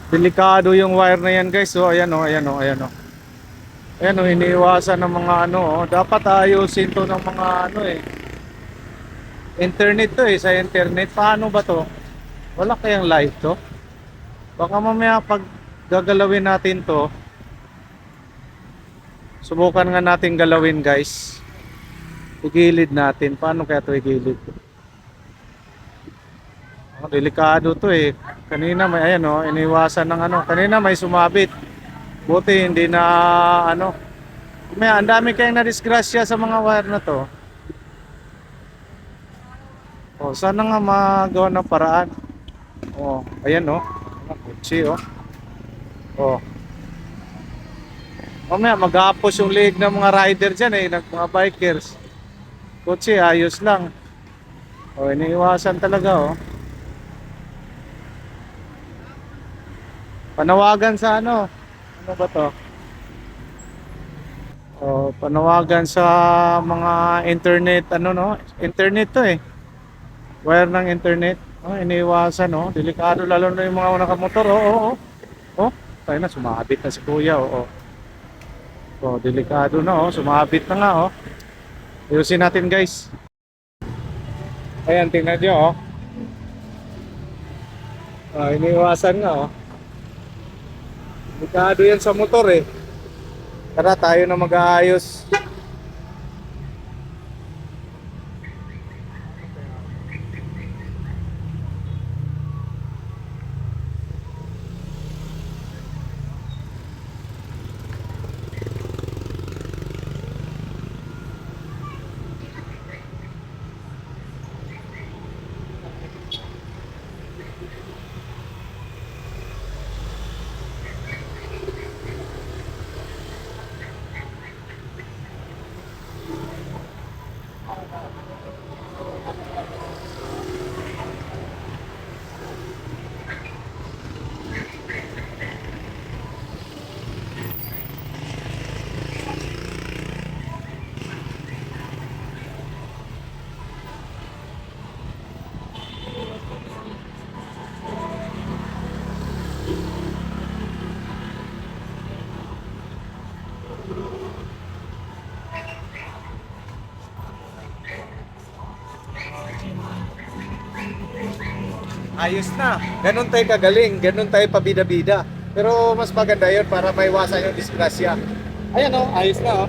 Delikado yung wire na yan guys. So ayan o, ayan o, ayan o. Ayan o, iniiwasan ng mga ano o. Dapat ayusin to ng mga ano eh. Internet to eh, sa internet. Paano ba to? Wala kayang live to? Baka mamaya pag gagalawin natin to, subukan nga natin galawin guys. Igilid natin. Paano kaya to igilid? Oh, delikado to eh. Kanina may ayan oh, iniwasan ng ano. Kanina may sumabit. Buti hindi na ano. May ang dami kayong nadisgrasya sa mga wire na to. Oh, sana nga magawa ng paraan. Oh, ayan oh. Mga kutsi oh. Oh. Mamaya maghapos yung leg ng mga rider dyan eh, ng mga bikers. Kutsi, ayos lang. Oh, iniiwasan talaga oh. Panawagan sa ano? Ano ba to? Oh, panawagan sa mga internet ano no? Internet to eh. Wire ng internet. Oh, iniiwasan oh. Delikado lalo na yung mga nakamotor. Oh, oh, oh. Oh, tayo na sumabit na si Kuya oh. Oh, oh delikado na oh. Sumabit na nga oh. Ayusin natin guys. Ayan, tingnan nyo oh. Oh, iniiwasan nga oh. Delikado yan sa motor eh. Tara tayo na mag-aayos. Ayos na. Ganun tayo kagaling, ganun tayo pabida-bida. Pero mas maganda yun para maiwasan yung disgrasya. Ayan oh, ayos na oh.